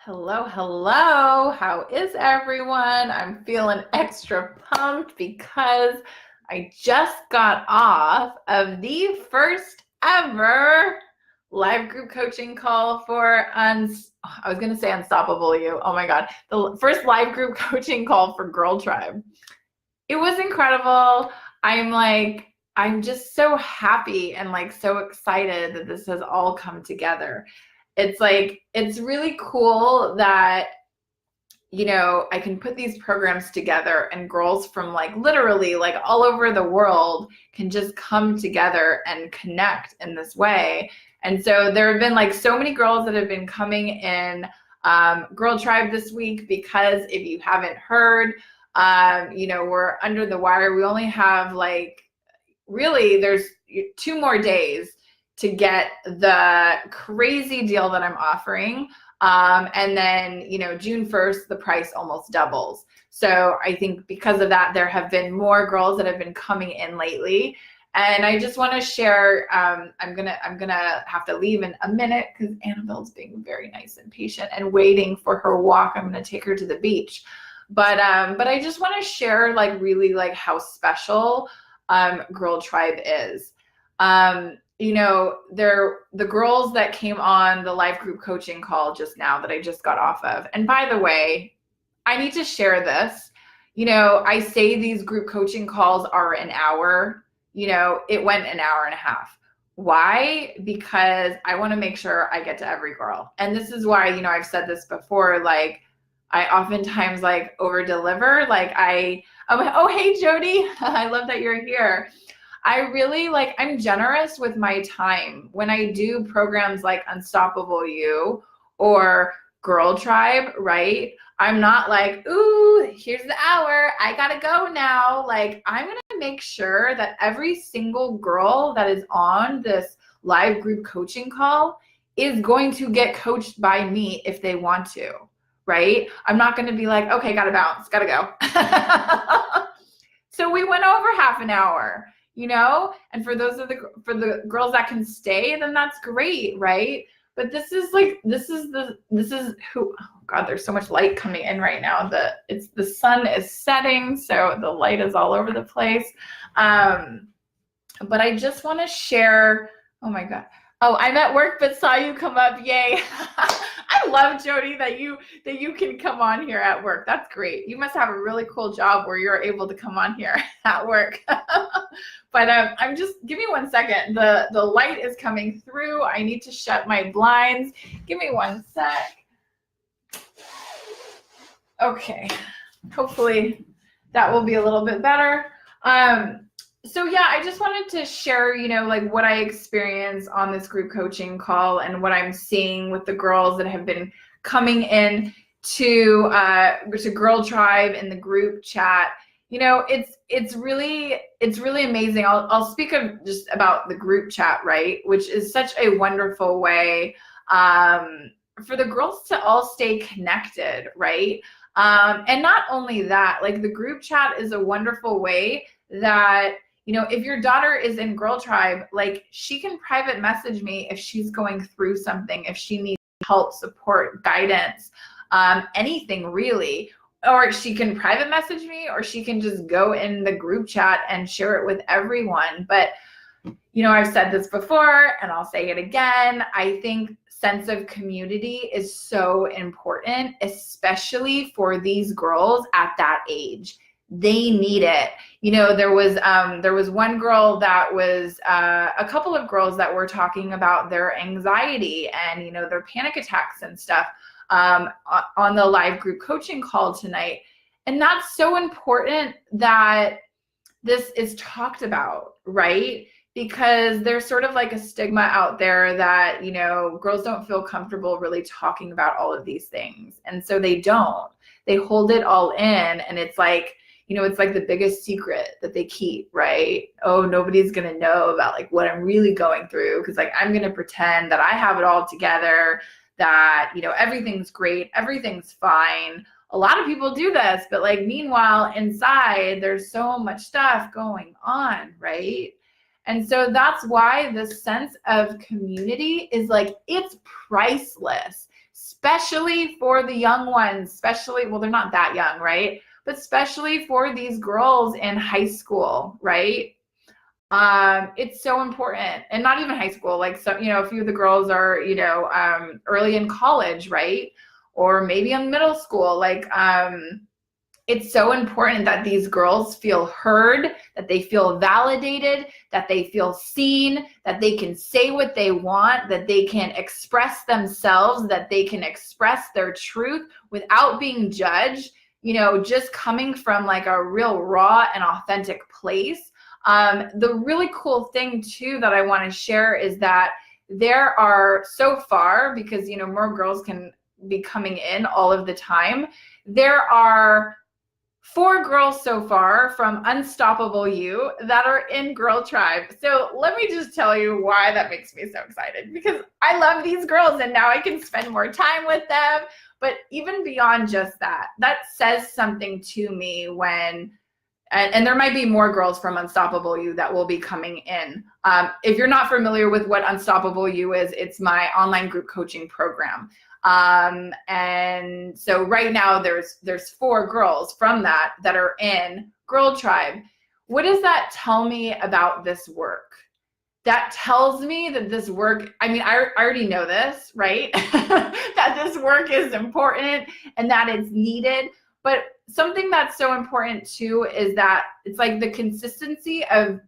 Hello, hello. How is everyone? I'm feeling extra pumped because I just got off of the first ever live group coaching call for I was going to say Unstoppable You. Oh my God. The first live group coaching call for Girl Tribe. It was incredible. I'm just so happy and so excited that this has all come together. It's really cool that, I can put these programs together and girls from literally all over the world can just come together and connect in this way. And so there have been so many girls that have been coming in Girl Tribe this week because if you haven't heard, we're under the wire. We only have really there's 2 more days to get the crazy deal that I'm offering. And then, June 1st, the price almost doubles. So I think because of that, there have been more girls that have been coming in lately. And I just want to share, I'm gonna have to leave in a minute because Annabelle's being very nice and patient and waiting for her walk. I'm gonna take her to the beach. But I just want to share really how special Girl Tribe is. The girls that came on the live group coaching call just now that I just got off of. And by the way, I need to share this. I say these group coaching calls are an hour. It went an hour and a half. Why? Because I want to make sure I get to every girl. And this is why, I've said this before, I oftentimes over deliver. Oh, hey, Jody. I love that you're here. I really I'm generous with my time when I do programs like Unstoppable You or Girl Tribe, right? I'm not ooh, here's the hour. I gotta go now. I'm gonna make sure that every single girl that is on this live group coaching call is going to get coached by me if they want to, right? I'm not gonna be okay, gotta bounce, gotta go. So we went over half an hour. And for the girls that can stay, then that's great, right? But this is who, oh God, there's so much light coming in right now. The sun is setting, so the light is all over the place. But I just want to share, oh my God. Oh, I'm at work but saw you come up. Yay. I love, Jody, that you can come on here at work. That's great. You must have a really cool job where you're able to come on here at work. But I'm just, give me 1 second. The light is coming through. I need to shut my blinds. Give me 1 sec. Okay. Hopefully that will be a little bit better. So yeah, I just wanted to share, what I experienced on this group coaching call and what I'm seeing with the girls that have been coming in to Girl Tribe in the group chat. It's really amazing. I'll speak of just about the group chat, right? Which is such a wonderful way for the girls to all stay connected, right? And not only that, the group chat is a wonderful way that, if your daughter is in Girl Tribe, she can private message me if she's going through something, if she needs help, support, guidance, anything really. Or she can private message me, or she can just go in the group chat and share it with everyone. But, I've said this before and I'll say it again. I think sense of community is so important, especially for these girls at that age. They need it. There was one girl that was a couple of girls that were talking about their anxiety and, their panic attacks and stuff on the live group coaching call tonight. And that's so important that this is talked about, right? Because there's sort of a stigma out there that, girls don't feel comfortable really talking about all of these things. And so they don't. They hold it all in, and it's it's the biggest secret that they keep, right? Oh, nobody's going to know about what I'm really going through because I'm going to pretend that I have it all together, that, everything's great, everything's fine. A lot of people do this, but meanwhile, inside, there's so much stuff going on, right? And so that's why the sense of community is it's priceless. especially for the young ones, especially, well, they're not that young, right? But especially for these girls in high school, right? It's so important. And not even high school, like, so, you know, a few of the girls are, you know, early in college, right? Or maybe in middle school, like, it's so important that these girls feel heard, that they feel validated, that they feel seen, that they can say what they want, that they can express themselves, that they can express their truth without being judged, you know, just coming from like a real raw and authentic place. The really cool thing too that I want to share is that there are so far, because, you know, more girls can be coming in all of the time, there are 4 girls so far from Unstoppable You that are in Girl Tribe. So let me just tell you why that makes me so excited, because I love these girls and now I can spend more time with them. But even beyond just that, that says something to me when, and there might be more girls from Unstoppable You that will be coming in. If you're not familiar with what Unstoppable You is, it's my online group coaching program. And so right now there's 4 girls from that are in Girl Tribe. What does that tell me about this work? That tells me that this work, I mean, I already know this, right? That this work is important and that it's needed. But something that's so important too is that it's like the consistency of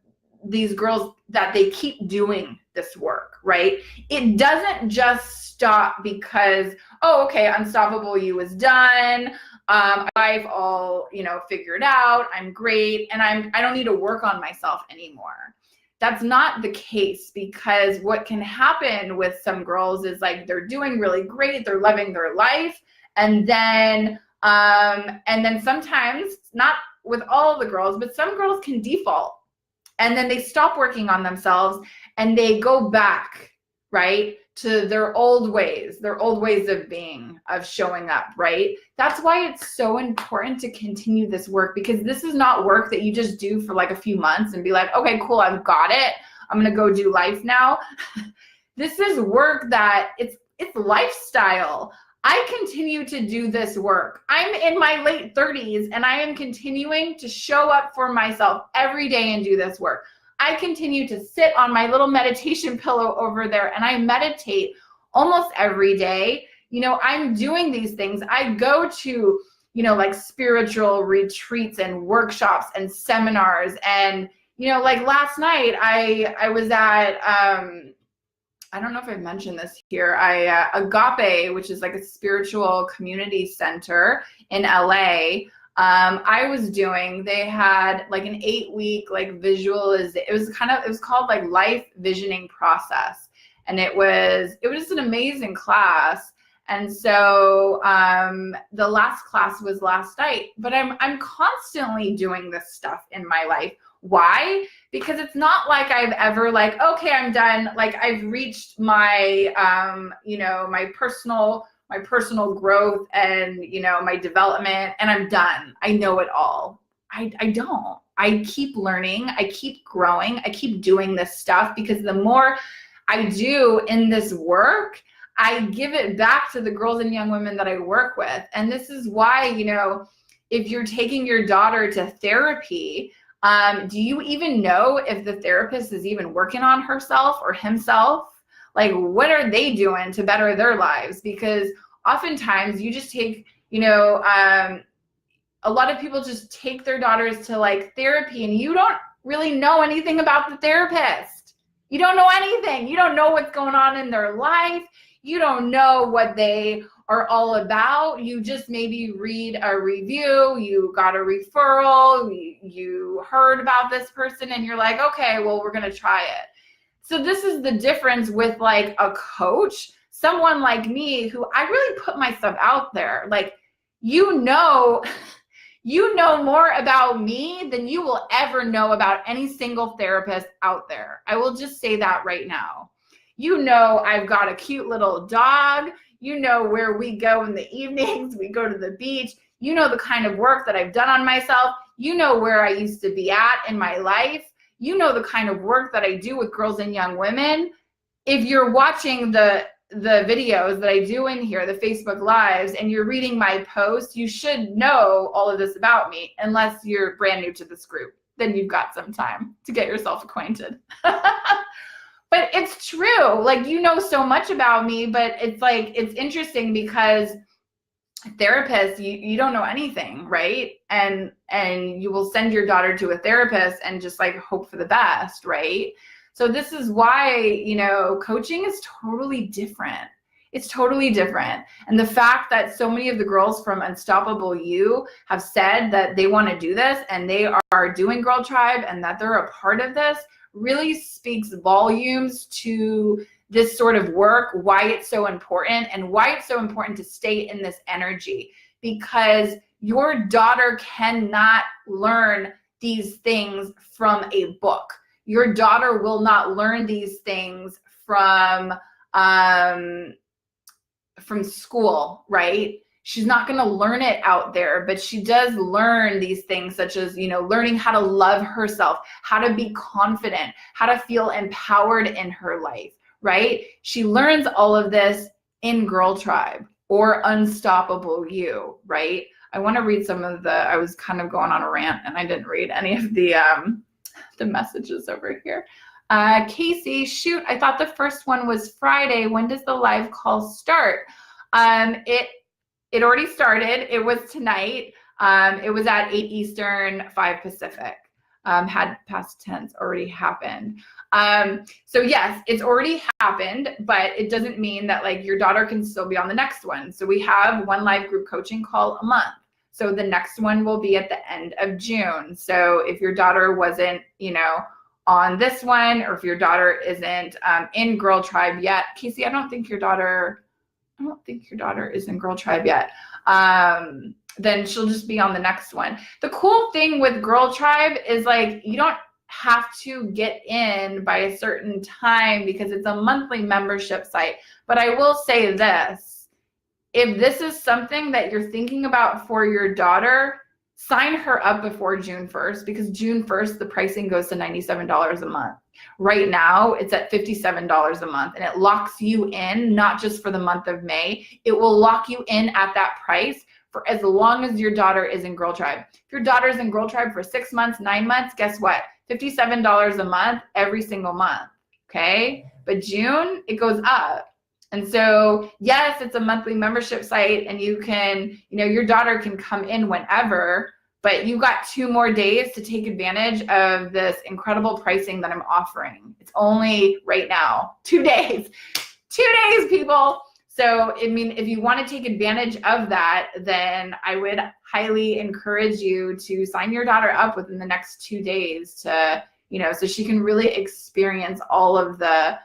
these girls, that they keep doing this work, right? It doesn't just stop because, oh, okay, Unstoppable You is done. I've all, you know, figured out, I'm great, and I don't need to work on myself anymore. That's not the case, because what can happen with some girls is like they're doing really great, they're loving their life, and then sometimes, not with all the girls, but some girls can default. And then they stop working on themselves and they go back, right, to their old ways of being, of showing up, right? That's why it's so important to continue this work, because this is not work that you just do for like a few months and be like, okay, cool, I've got it, I'm gonna go do life now. This is work that it's lifestyle. I continue to do this work. I'm in my late 30s and I am continuing to show up for myself every day and do this work. I continue to sit on my little meditation pillow over there and I meditate almost every day. You know, I'm doing these things. I go to, you know, like spiritual retreats and workshops and seminars. And, you know, like last night I was at, I don't know if I've mentioned this here. Agape, which is like a spiritual community center in LA. I was doing, they had like an 8-week like it was called like life visioning process. And it was just an amazing class. And so the last class was last night, but I'm constantly doing this stuff in my life. Why? Because it's not like I've ever like, okay, I'm done. Like I've reached my, you know, my personal growth and, you know, my development, and I'm done. I know it all. I don't. I keep learning. I keep growing. I keep doing this stuff, because the more I do in this work, I give it back to the girls and young women that I work with. And this is why, you know, if you're taking your daughter to therapy, do you even know if the therapist is even working on herself or himself? Like, what are they doing to better their lives? Because oftentimes you just take, you know, a lot of people just take their daughters to like therapy and you don't really know anything about the therapist. You don't know anything. You don't know what's going on in their life. You don't know what they are all about. You just maybe read a review, you got a referral, you heard about this person and you're like, okay, well, we're going to try it. So this is the difference with like a coach, someone like me who I really put myself out there. Like, you know more about me than you will ever know about any single therapist out there. I will just say that right now. You know, I've got a cute little dog. You know where we go in the evenings. We go to the beach. You know the kind of work that I've done on myself. You know where I used to be at in my life. You know the kind of work that I do with girls and young women. If you're watching the the videos that I do in here, the Facebook Lives, and you're reading my posts, you should know all of this about me, unless you're brand new to this group. Then you've got some time to get yourself acquainted. But it's true. Like, you know so much about me, but it's like, it's interesting because therapists, you don't know anything, right? And you will send your daughter to a therapist and just like hope for the best, right? So this is why, you know, coaching is totally different. It's totally different. And the fact that so many of the girls from Unstoppable You have said that they want to do this and they are doing Girl Tribe and that they're a part of this really speaks volumes to this sort of work, why it's so important, and why it's so important to stay in this energy, because your daughter cannot learn these things from a book. Your daughter will not learn these things from school, right? She's not going to learn it out there, but she does learn these things, such as, you know, learning how to love herself, how to be confident, how to feel empowered in her life, right? She learns all of this in Girl Tribe or Unstoppable You, right? I want to read some of I was kind of going on a rant and I didn't read any of the messages over here. Casey, shoot, I thought the first one was Friday. When does the live call start? It already started. It was tonight. It was at 8 Eastern, 5 Pacific. Had past tense already happened. So yes, it's already happened, but it doesn't mean that like your daughter can still be on the next one. So we have one live group coaching call a month. So the next one will be at the end of June. So if your daughter wasn't, you know, on this one, or if your daughter isn't in Girl Tribe yet, Casey, I don't think your daughter is in Girl Tribe yet. Then she'll just be on the next one. The cool thing with Girl Tribe is like, you don't have to get in by a certain time because it's a monthly membership site. But I will say this, if this is something that you're thinking about for your daughter, sign her up before June 1st, because June 1st, the pricing goes to $97 a month. Right now, it's at $57 a month, and it locks you in, not just for the month of May. It will lock you in at that price for as long as your daughter is in Girl Tribe. If your daughter's in Girl Tribe for 6 months, 9 months, guess what? $57 a month every single month, okay? But June, it goes up. And so, yes, it's a monthly membership site, and you can, you know, your daughter can come in whenever, but you got 2 more days to take advantage of this incredible pricing that I'm offering. It's only right now, 2 days. 2 days, people. So, I mean, if you want to take advantage of that, then I would highly encourage you to sign your daughter up within the next 2 days to, you know, so she can really experience all of the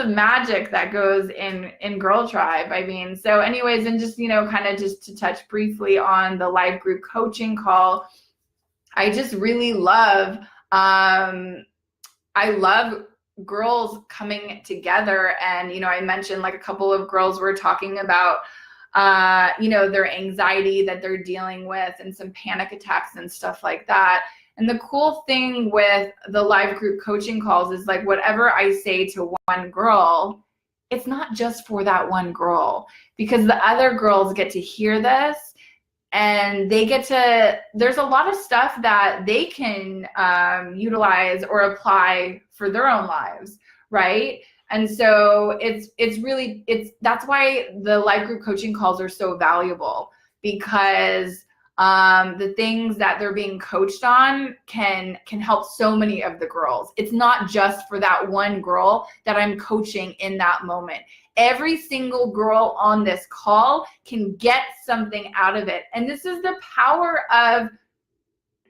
magic that goes in Girl Tribe. I mean, so anyways, and just, you know, kind of just to touch briefly on the live group coaching call, I just really love, I love girls coming together. And, you know, I mentioned like a couple of girls were talking about, you know, their anxiety that they're dealing with and some panic attacks and stuff like that. And the cool thing with the live group coaching calls is like whatever I say to one girl, it's not just for that one girl, because the other girls get to hear this and they get to, there's a lot of stuff that they can utilize or apply for their own lives, right? And so that's why the live group coaching calls are so valuable, because the things that they're being coached on can help so many of the girls. It's not just for that one girl that I'm coaching in that moment. Every single girl on this call can get something out of it. And this is the power of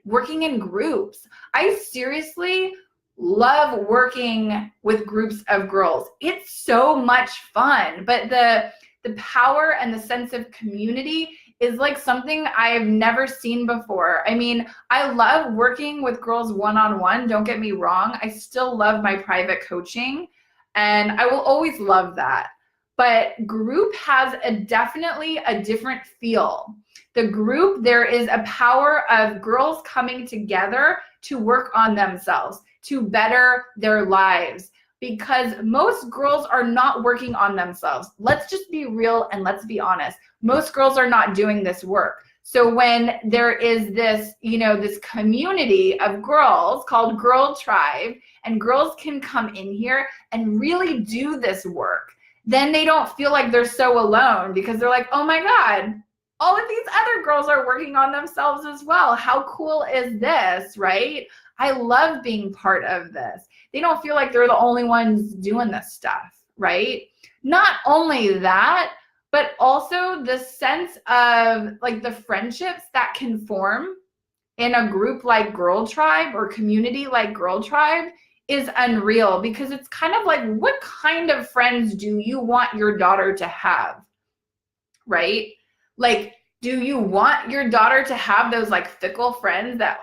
working in groups. I seriously love working with groups of girls. It's so much fun, but the power and the sense of community is like something I've never seen before. I mean, I love working with girls one-on-one, don't get me wrong. I still love my private coaching, and I will always love that. But group has definitely a different feel. The group, there is a power of girls coming together to work on themselves, to better their lives. because most girls are not working on themselves. Let's just be real and let's be honest. Most girls are not doing this work. So when there is this, this community of girls called Girl Tribe, and girls can come in here and really do this work, then they don't feel like they're so alone, because they're like, oh my God, all of these other girls are working on themselves as well. How cool is this, right? I love being part of this. They don't feel like they're the only ones doing this stuff, right? Not only that, but also the sense of like the friendships that can form in a group like Girl Tribe or community like Girl Tribe is unreal, because it's kind of like, what kind of friends do you want your daughter to have, right? Like, do you want your daughter to have those like fickle friends that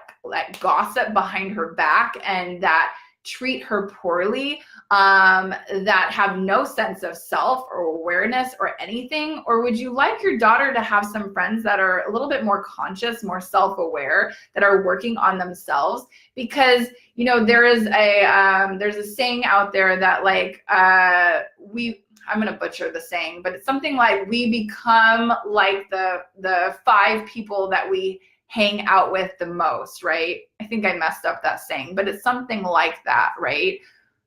gossip behind her back and that treat her poorly, that have no sense of self or awareness or anything? Or would you like your daughter to have some friends that are a little bit more conscious, more self-aware, that are working on themselves? Because there's a saying out there that like I'm going to butcher the saying, but it's something like, we become like the 5 people that we hang out with the most, right? I think I messed up that saying, but it's something like that, right?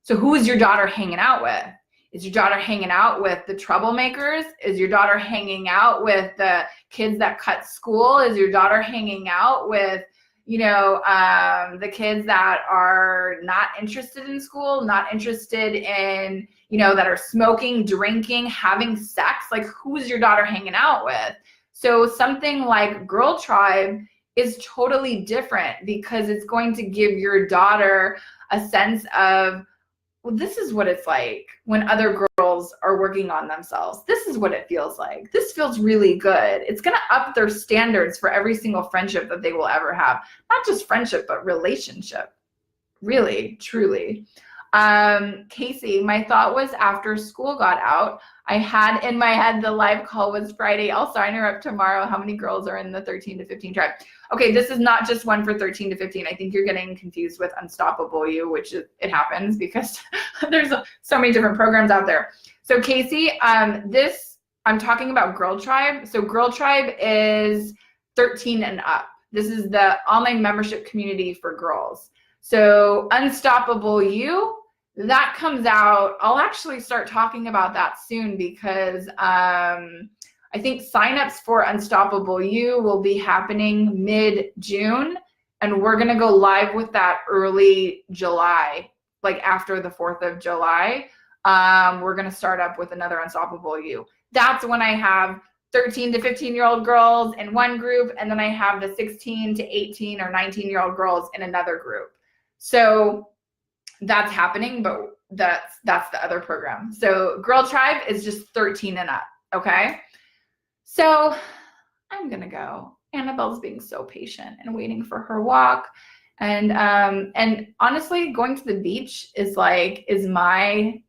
So who is your daughter hanging out with? Is your daughter hanging out with the troublemakers? Is your daughter hanging out with the kids that cut school? Is your daughter hanging out with, the kids that are not interested in school, not interested in, that are smoking, drinking, having sex? Like, who's your daughter hanging out with? So something like Girl Tribe is totally different, because it's going to give your daughter a sense of, well, this is what it's like when other girls are working on themselves. This is what it feels like. This feels really good. It's going to up their standards for every single friendship that they will ever have. Not just friendship, but relationship. Really, truly. Casey, my thought was after school got out, I had in my head the live call was Friday. I'll sign her up tomorrow. How many girls are in the 13 to 15 tribe? Okay, this is not just one for 13 to 15. I think you're getting confused with Unstoppable You, which it happens because there's so many different programs out there. So Casey, I'm talking about Girl Tribe. So Girl Tribe is 13 and up. This is the online membership community for girls. So Unstoppable You, that comes out. I'll actually start talking about that soon, because I think signups for Unstoppable You will be happening mid-June, and we're going to go live with that early July, like after the 4th of July. We're going to start up with another Unstoppable You. That's when I have 13 to 15-year-old girls in one group, and then I have the 16 to 18 or 19-year-old girls in another group. So that's happening, but that's the other program. So Girl Tribe is just 13 and up, okay? So I'm gonna go. Annabelle's being so patient and waiting for her walk. And honestly, going to the beach is my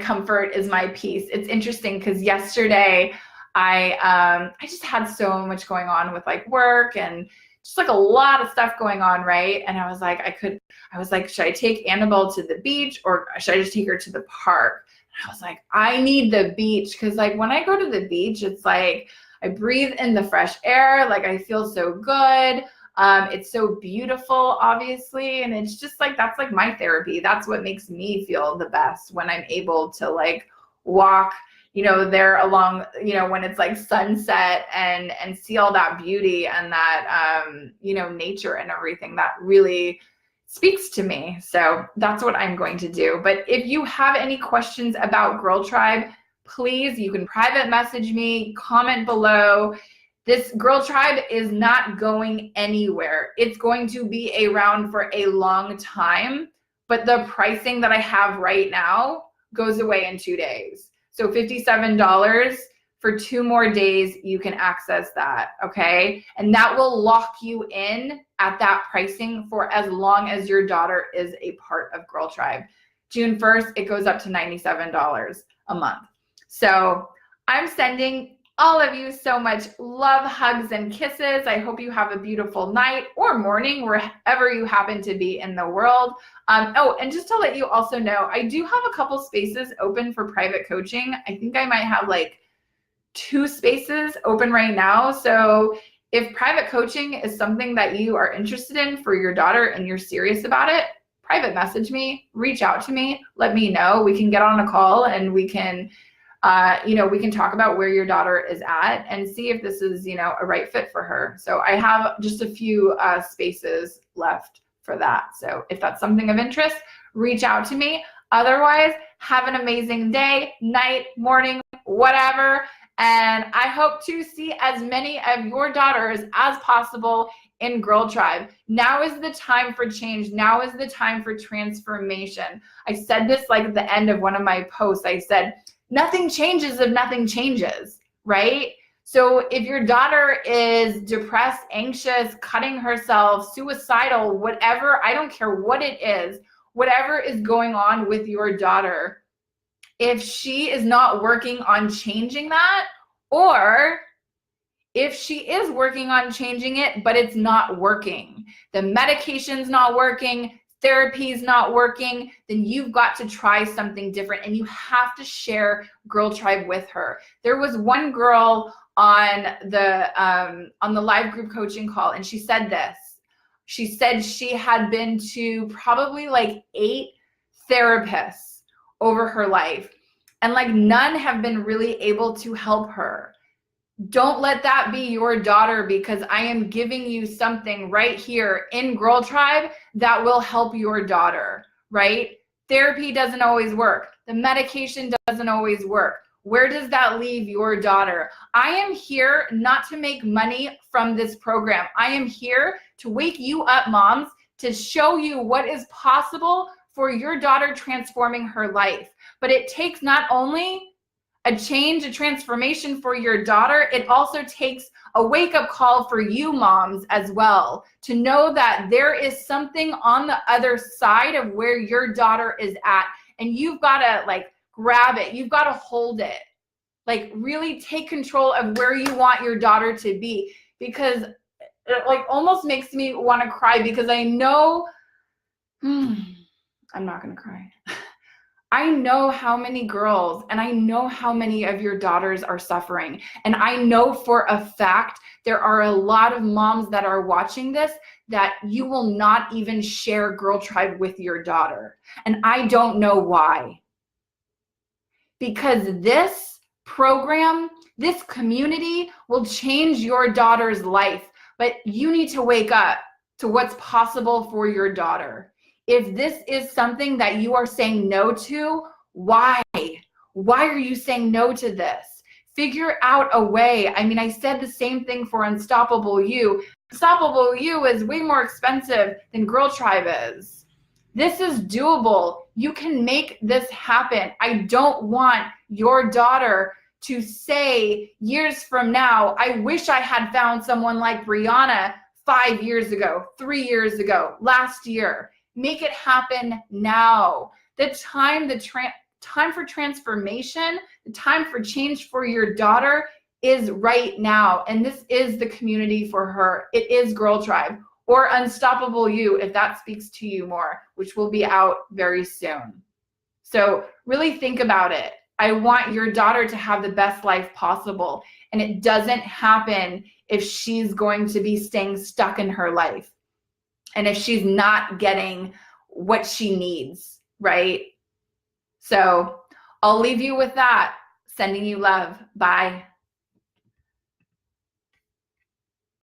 comfort, is my peace. It's interesting because yesterday I just had so much going on with like work and just like a lot of stuff going on, right? And I was like, should I take Annabelle to the beach, or should I just take her to the park? And I was like, I need the beach, because like when I go to the beach, it's like I breathe in the fresh air, like I feel so good. It's so beautiful, obviously, and it's just like, that's like my therapy. That's what makes me feel the best, when I'm able to like walk, there along, when it's like sunset and see all that beauty and that, nature and everything that really speaks to me. So that's what I'm going to do. But if you have any questions about Girl Tribe, please, you can private message me, comment below. This Girl Tribe is not going anywhere. It's going to be around for a long time, but the pricing that I have right now goes away in 2 days. So $57 for 2 more days, you can access that, okay? And that will lock you in at that pricing for as long as your daughter is a part of Girl Tribe. June 1st, it goes up to $97 a month. So I'm sending all of you so much love, hugs, and kisses. I hope you have a beautiful night or morning wherever you happen to be in the world. Oh, and just to let you also know, I do have a couple spaces open for private coaching. I think I might have like 2 spaces open right now. So if private coaching is something that you are interested in for your daughter and you're serious about it, private message me, reach out to me, let me know. We can get on a call and we can we can talk about where your daughter is at and see if this is, a right fit for her. So I have just a few spaces left for that. So if that's something of interest, reach out to me. Otherwise, have an amazing day, night, morning, whatever. And I hope to see as many of your daughters as possible in Girl Tribe. Now is the time for change. Now is the time for transformation. I said this like at the end of one of my posts. I said, nothing changes if nothing changes, right? So if your daughter is depressed, anxious, cutting herself, suicidal, whatever, I don't care what it is, whatever is going on with your daughter, if she is not working on changing that, or if she is working on changing it, but it's not working, the medication's not working, therapy is not working, then you've got to try something different and you have to share Girl Tribe with her. There was one girl on the live group coaching call, and she said this. She said she had been to probably like 8 therapists over her life, and like none have been really able to help her. Don't let that be your daughter, because I am giving you something right here in Girl Tribe that will help your daughter, right? Therapy doesn't always work. The medication doesn't always work. Where does that leave your daughter? I am here not to make money from this program. I am here to wake you up, moms, to show you what is possible for your daughter transforming her life. But it takes not only a change, a transformation for your daughter, it also takes a wake-up call for you moms as well, to know that there is something on the other side of where your daughter is at, and you've got to like grab it, you've got to hold it, like really take control of where you want your daughter to be, because it like almost makes me want to cry, because I know, I'm not going to cry. I know how many girls and I know how many of your daughters are suffering. And I know for a fact there are a lot of moms that are watching this that you will not even share Girl Tribe with your daughter. And I don't know why. Because this program, this community will change your daughter's life. But you need to wake up to what's possible for your daughter. If this is something that you are saying no to, why? Why are you saying no to this? Figure out a way. I mean, I said the same thing for Unstoppable You. Unstoppable You is way more expensive than Girl Tribe is. This is doable. You can make this happen. I don't want your daughter to say years from now, I wish I had found someone like Brianna 5 years ago, 3 years ago, last year. Make it happen now. The time for transformation, the time for change for your daughter is right now. And this is the community for her. It is Girl Tribe or Unstoppable You, if that speaks to you more, which will be out very soon. So really think about it. I want your daughter to have the best life possible. And it doesn't happen if she's going to be staying stuck in her life. And if she's not getting what she needs, right? So I'll leave you with that. Sending you love. Bye.